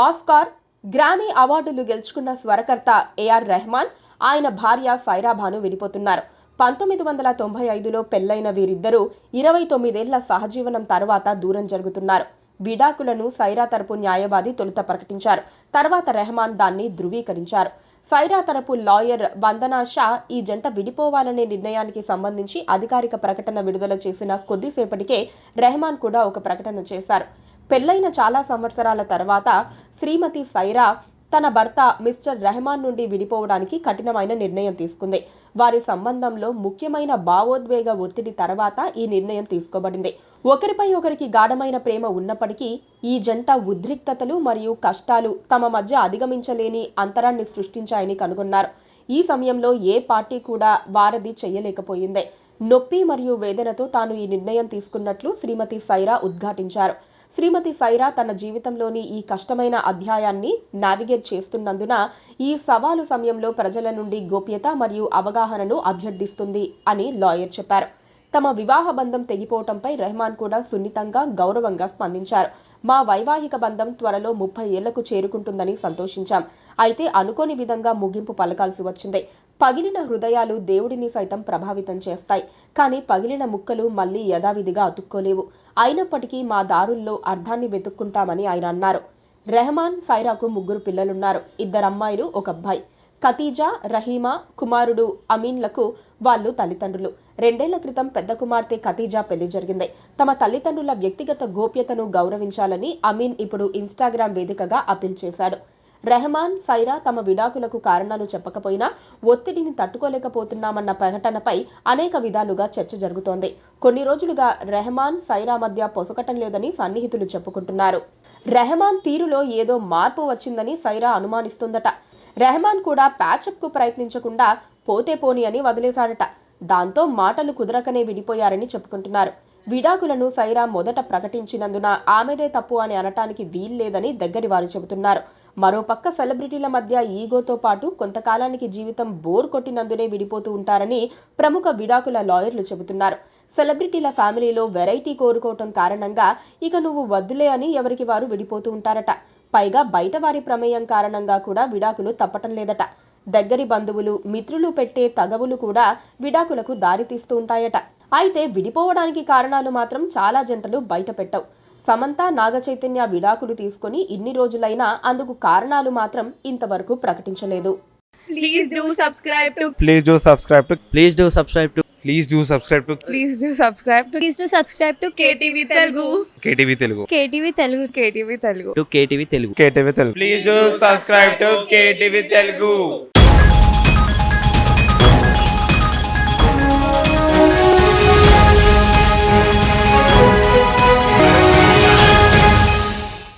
Oscar, గ్రామీ అవార్డులు గెలుచుకున్న స్వరకర్త AR Rahman, ఆయన భార్య సైరా భాను విడిపోతున్నారు. 1995లో పెళ్లైన వీరిద్దరూ 29 ఏళ్ల సహజీవనం తర్వాత దూరం జరుగుతున్నారు. విడాకులను సైరా తరపు న్యాయవాది తొలుత ప్రకటించారు. తర్వాత రెహమాన్ దాన్ని ధృవీకరించారు. సైరా తరపు లాయర్ వందనా షా ఈ జంట విడిపోవాలనే నిర్ణయానికి సంబంధించి అధికారిక ప్రకటన విడుదల చేసిన కొద్దిసేపటికే రెహమాన్ కూడా ఒక ప్రకటన చేశారు. పెళ్లైన చాలా సంవత్సరాల తర్వాత శ్రీమతి సైరా తన భర్త మిస్టర్ రెహమాన్ నుండి విడిపోవడానికి కఠినమైన నిర్ణయం తీసుకుంది. వారి సంబంధంలో ముఖ్యమైన భావోద్వేగ ఒత్తిడి తర్వాత ఈ నిర్ణయం తీసుకోబడింది. ఒకరిపై ఒకరికి గాఢమైన ప్రేమ ఉన్నప్పటికీ ఈ జంట ఉద్రిక్తతలు మరియు కష్టాలు తమ మధ్య అధిగమించలేని అంతరాన్ని సృష్టించాయని కనుగొన్నారు. ఈ సమయంలో ఏ పార్టీ కూడా వారధి చేయలేకపోయింది. నొప్పి మరియు వేదనతో తాను ఈ నిర్ణయం తీసుకున్నట్లు శ్రీమతి సైరా ఉద్ఘాటించారు. శ్రీమతి సైరా తన జీవితంలోని ఈ కష్టమైన అధ్యాయాన్ని నావిగేట్ చేస్తున్నందున ఈ సవాలు సమయంలో ప్రజల నుండి గోప్యత మరియు అవగాహనను అభ్యర్థిస్తుంది అని లాయర్ చెప్పారు. తమ వివాహ బంధం తెగిపోవటంపై రెహమాన్ కూడా సున్నితంగా, గౌరవంగా స్పందించారు. మా వైవాహిక బంధం త్వరలో 30 ఏళ్లకు చేరుకుంటుందని సంతోషించాం. అయితే అనుకోని విధంగా ముగింపు పలకాల్సి వచ్చింది. పగిలిన హృదయాలు దేవుడిని సైతం ప్రభావితం చేస్తాయి. కానీ పగిలిన ముక్కలు మళ్లీ యథావిధిగా అతుక్కోలేవు. అయినప్పటికీ మా దారుల్లో అర్థాన్ని వెతుక్కుంటామని ఆయన అన్నారు. రెహమాన్, సైరాకు 3 పిల్లలున్నారు. 2 అమ్మాయిలు, 1 అబ్బాయి. ఖతీజా, రహీమా, కుమారుడు అమీన్లకు వాళ్ళు తల్లిదండ్రులు. 2 ఏళ్ల క్రితం పెద్ద కుమార్తె ఖతీజా పెళ్లి జరిగింది. తమ తల్లిదండ్రుల వ్యక్తిగత గోప్యతను గౌరవించాలని అమీన్ ఇప్పుడు ఇన్స్టాగ్రామ్ వేదికగా అపీల్ చేశాడు. రెహమాన్, సైరా తమ విడాకులకు కారణాలు చెప్పకపోయినా ఒత్తిడిని తట్టుకోలేకపోతున్నామన్న ప్రకటనపై అనేక విధాలుగా చర్చ జరుగుతోంది. కొన్ని రోజులుగా రెహమాన్, సైరా మధ్య పొసగటం లేదని సన్నిహితులు చెప్పుకుంటున్నారు. రెహమాన్ తీరులో ఏదో మార్పు వచ్చిందని సైరా అనుమానిస్తోందట. రెహమాన్ కూడా ప్యాచప్ కు ప్రయత్నించకుండా పోతే పోని అని వదిలేశాడట. దాంతో మాటలు కుదరకనే విడిపోయారని చెప్పుకుంటున్నారు. విడాకులను సైరా మొదట ప్రకటించినందున ఆమెదే తప్పు అని అనటానికి వీల్లేదని దగ్గరి వారు చెబుతున్నారు. మరోపక్క సెలబ్రిటీల మధ్య ఈగోతో పాటు కొంతకాలానికి జీవితం బోర్ కొట్టినందునే విడిపోతూ ఉంటారని ప్రముఖ విడాకుల లాయర్లు చెబుతున్నారు. సెలబ్రిటీల ఫ్యామిలీలో వెరైటీ కోరుకోవటం కారణంగా ఇక నువ్వు వద్దులే అని ఎవరికి వారు విడిపోతూ ఉంటారట. పైగా బయట వారి ప్రమేయం కారణంగా కూడా విడాకులు తప్పటం లేదట. దగ్గరి బంధువులు, మిత్రులు పెట్టే తగవులు కూడా విడాకులకు దారితీస్తూ ఉంటాయట. అయితే విడిపోవడానికి కారణాలు మాత్రం చాలా జంటలు బయట పెట్టవు. సమంత, నాగచైతన్య విడాకులు తీసుకుని ఇన్ని రోజులైనా అందుకు కారణాలు మాత్రం ఇంతవరకు ప్రకటించలేదు. Please do subscribe to Please do subscribe to Please do subscribe to Please do subscribe to Please do subscribe to Please do subscribe to KTV Telugu. KTV Telugu. KTV Telugu. KTV Telugu. KTV Telugu. KTV Telugu. Please do subscribe to KTV Telugu.